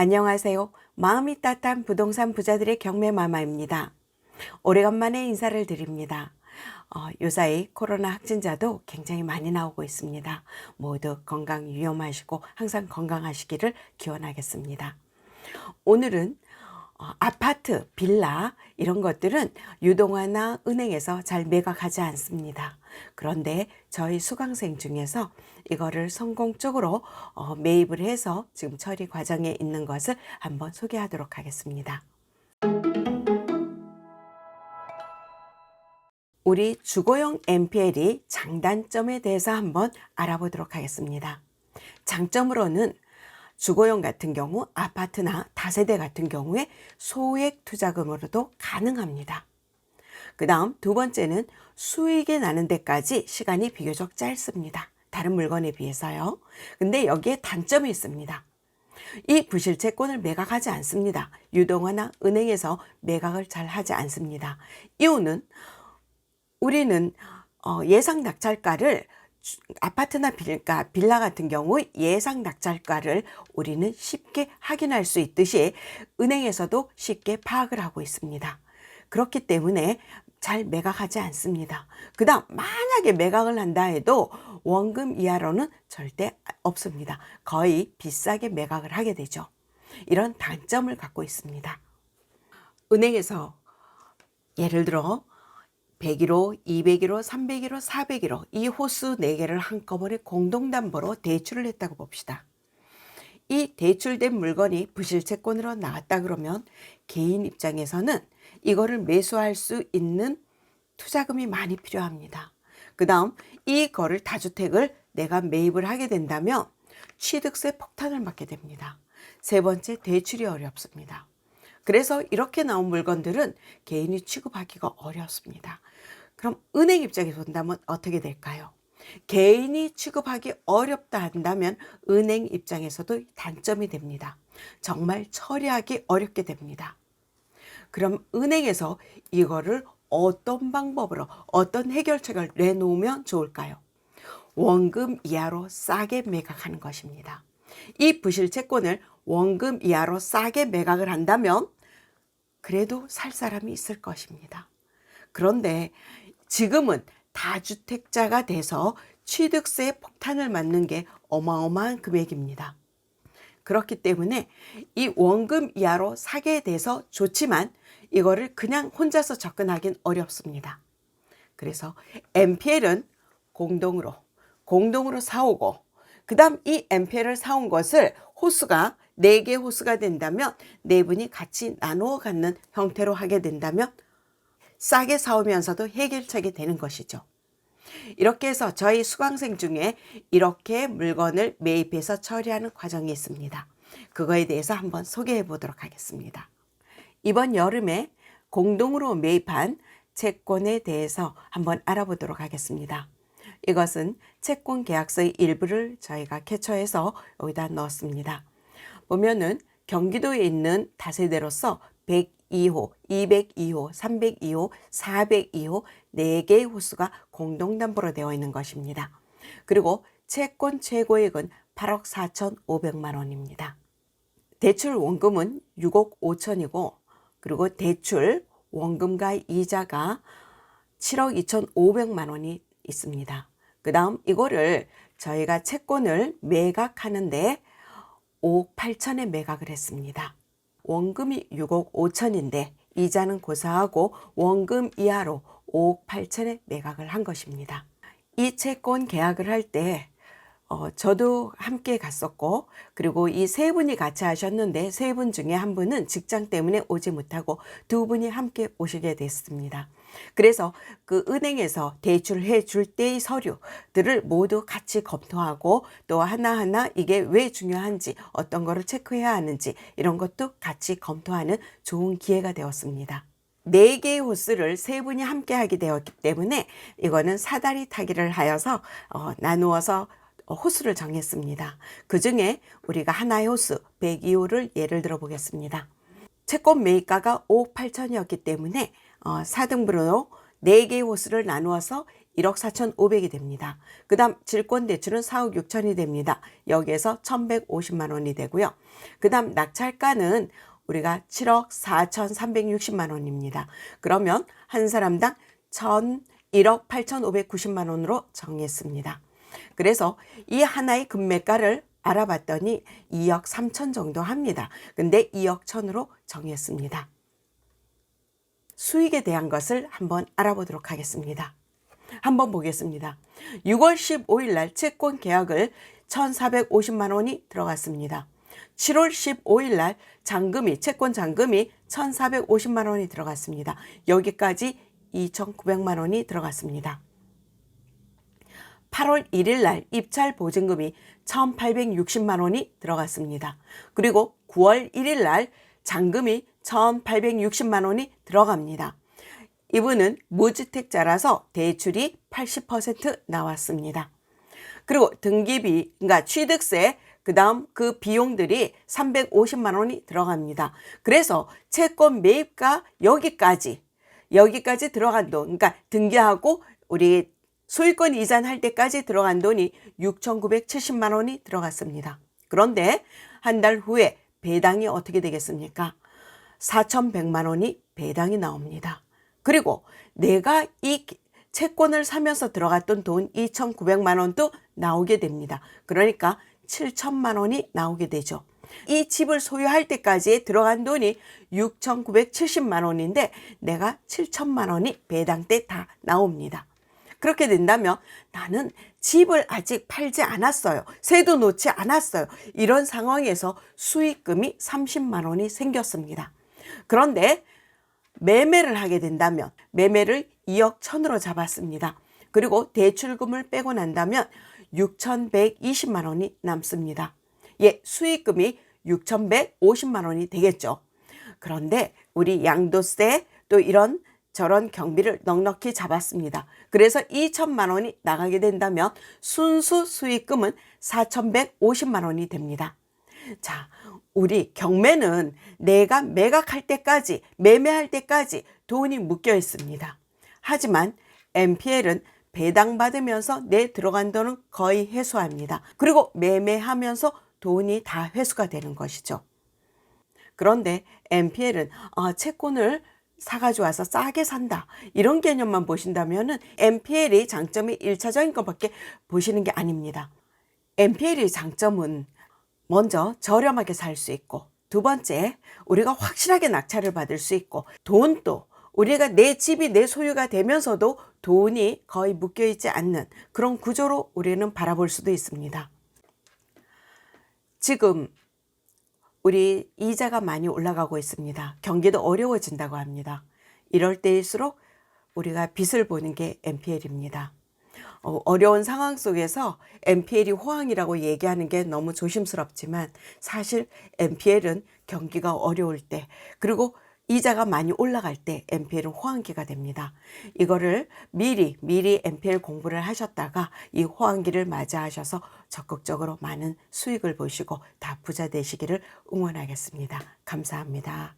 안녕하세요. 마음이 따뜻한 부동산 부자들의 경매마마입니다. 오래간만에 인사를 드립니다. 요사이 코로나 확진자도 굉장히 많이 나오고 있습니다. 모두 건강 유념하시고 항상 건강하시기를 기원하겠습니다. 오늘은 아파트, 빌라 이런 것들은 유동화나 은행에서 잘 매각하지 않습니다. 그런데 저희 수강생 중에서 이거를 성공적으로 매입을 해서 지금 처리 과정에 있는 것을 한번 소개하도록 하겠습니다. 우리 주거용 NPL이 장단점에 대해서 한번 알아보도록 하겠습니다. 장점으로는 주거용 같은 경우 아파트나 다세대 같은 경우에 소액 투자금으로도 가능합니다. 그 다음 두 번째는 수익이 나는 데까지 시간이 비교적 짧습니다. 다른 물건에 비해서요. 근데 여기에 단점이 있습니다. 이 부실채권을 매각하지 않습니다. 유동화나 은행에서 매각을 잘 하지 않습니다. 이유는 우리는 예상 낙찰가를 아파트나 빌라 같은 경우 예상 낙찰가를 우리는 쉽게 확인할 수 있듯이 은행에서도 쉽게 파악을 하고 있습니다. 그렇기 때문에 잘 매각하지 않습니다. 그 다음 만약에 매각을 한다 해도 원금 이하로는 절대 없습니다. 거의 비싸게 매각을 하게 되죠. 이런 단점을 갖고 있습니다. 은행에서 예를 들어 101호, 201호, 301호, 401호 이 호수 4개를 한꺼번에 공동담보로 대출을 했다고 봅시다. 이 대출된 물건이 부실채권으로 나왔다 그러면 개인 입장에서는 이거를 매수할 수 있는 투자금이 많이 필요합니다. 그 다음 이거를 다주택을 내가 매입을 하게 된다면 취득세 폭탄을 맞게 됩니다. 세 번째, 대출이 어렵습니다. 그래서 이렇게 나온 물건들은 개인이 취급하기가 어렵습니다. 그럼 은행 입장에서 본다면 어떻게 될까요? 개인이 취급하기 어렵다 한다면 은행 입장에서도 단점이 됩니다. 정말 처리하기 어렵게 됩니다. 그럼 은행에서 이거를 어떤 방법으로 어떤 해결책을 내놓으면 좋을까요? 원금 이하로 싸게 매각하는 것입니다. 이 부실채권을 원금 이하로 싸게 매각을 한다면 그래도 살 사람이 있을 것입니다. 그런데 지금은 다주택자가 돼서 취득세 폭탄을 맞는 게 어마어마한 금액입니다. 그렇기 때문에 이 원금 이하로 사게 돼서 좋지만 이거를 그냥 혼자서 접근하긴 어렵습니다. 그래서 NPL은 공동으로 사오고 그 다음 이 NPL을 사온 것을 호수가 4개 호수가 된다면 4분이 같이 나누어 갖는 형태로 하게 된다면 싸게 사오면서도 해결책이 되는 것이죠. 이렇게 해서 저희 수강생 중에 이렇게 물건을 매입해서 처리하는 과정이 있습니다. 그거에 대해서 한번 소개해 보도록 하겠습니다. 이번 여름에 공동으로 매입한 채권에 대해서 한번 알아보도록 하겠습니다. 이것은 채권 계약서의 일부를 저희가 캡처해서 여기다 넣었습니다. 보면은 경기도에 있는 다세대로서 102호, 202호, 302호, 402호 4개의 호수가 공동담보로 되어 있는 것입니다. 그리고 채권 최고액은 8억 4,500만 원입니다. 대출 원금은 6억 5천이고 그리고 대출 원금과 이자가 7억 2,500만 원이 있습니다. 그 다음 이거를 저희가 채권을 매각하는데 5억 8천에 매각을 했습니다. 원금이 6억 5천인데 이자는 고사하고 원금 이하로 5억 8천에 매각을 한 것입니다. 이 채권 계약을 할 때 저도 함께 갔었고 그리고 이 세 분이 같이 하셨는데 세 분 중에 한 분은 직장 때문에 오지 못하고 두 분이 함께 오시게 됐습니다. 그래서 그 은행에서 대출해 줄 때의 서류들을 모두 같이 검토하고 또 하나하나 이게 왜 중요한지 어떤 거를 체크해야 하는지 이런 것도 같이 검토하는 좋은 기회가 되었습니다. 4개의 호수를 세 분이 함께 하게 되었기 때문에 이거는 사다리 타기를 하여서 나누어서 호수를 정했습니다. 그 중에 우리가 하나의 호수 102호를 예를 들어 보겠습니다. 채권 매입가가 5억 8천이었기 때문에 4등분으로 4개의 호수를 나누어서 1억 4,500이 됩니다. 그 다음 질권대출은 4억 6천이 됩니다. 여기에서 1,150만 원이 되고요. 그 다음 낙찰가는 우리가 7억 4,360만 원입니다. 그러면 한 사람당 1억 8,590만 원으로 정했습니다. 그래서 이 하나의 금매가를 알아봤더니 2억 3천 정도 합니다. 근데 2억 1천으로 정했습니다. 수익에 대한 것을 한번 알아보도록 하겠습니다. 한번 보겠습니다. 6월 15일 날 채권 계약을 1,450만 원이 들어갔습니다. 7월 15일 날 잔금이 채권 잔금이 1,450만 원이 들어갔습니다. 여기까지 2,900만 원이 들어갔습니다. 8월 1일 날 입찰 보증금이 1,860만 원이 들어갔습니다. 그리고 9월 1일 날 잔금이 1,860만 원이 들어갑니다. 이분은 무주택자라서 대출이 80% 나왔습니다. 그리고 등기비, 그러니까 취득세, 그 다음 그 비용들이 350만 원이 들어갑니다. 그래서 채권 매입가 여기까지 들어간 돈, 그러니까 등기하고 우리 소유권 이전할 때까지 들어간 돈이 6,970만 원이 들어갔습니다. 그런데 한 달 후에 배당이 어떻게 되겠습니까? 4,100만 원이 배당이 나옵니다. 그리고 내가 이 채권을 사면서 들어갔던 돈 2,900만 원도 나오게 됩니다. 그러니까 7,000만 원이 나오게 되죠. 이 집을 소유할 때까지 들어간 돈이 6,970만 원인데 내가 7,000만 원이 배당 때 다 나옵니다. 그렇게 된다면 나는 집을 아직 팔지 않았어요. 세도 놓지 않았어요. 이런 상황에서 수익금이 30만 원이 생겼습니다. 그런데 매매를 하게 된다면 매매를 2억 1천으로 잡았습니다. 그리고 대출금을 빼고 난다면 6,120만 원이 남습니다. 예, 수익금이 6,150만 원이 되겠죠. 그런데 우리 양도세 또 이런 저런 경비를 넉넉히 잡았습니다. 그래서 2천만 원이 나가게 된다면 순수 수익금은 4,150만 원이 됩니다. 자, 우리 경매는 내가 매각할 때까지, 매매할 때까지 돈이 묶여 있습니다. 하지만 NPL은 배당받으면서 내 들어간 돈은 거의 회수합니다. 그리고 매매하면서 돈이 다 회수가 되는 것이죠. 그런데 NPL은 채권을 사가지고 와서 싸게 산다, 이런 개념만 보신다면은 NPL의 장점이 1차적인 것밖에 보시는 게 아닙니다. NPL의 장점은 먼저 저렴하게 살 수 있고, 두 번째 우리가 확실하게 낙찰을 받을 수 있고, 돈도 우리가 내 집이 내 소유가 되면서도 돈이 거의 묶여 있지 않는 그런 구조로 우리는 바라볼 수도 있습니다. 지금 우리 이자가 많이 올라가고 있습니다. 경기도 어려워진다고 합니다. 이럴 때일수록 우리가 빚을 보는 게 NPL입니다. 어려운 상황 속에서 NPL이 호황이라고 얘기하는 게 너무 조심스럽지만 사실 NPL은 경기가 어려울 때, 그리고 이자가 많이 올라갈 때 NPL은 호황기가 됩니다. 이거를 미리 NPL 공부를 하셨다가 이 호황기를 맞이하셔서 적극적으로 많은 수익을 보시고 다 부자 되시기를 응원하겠습니다. 감사합니다.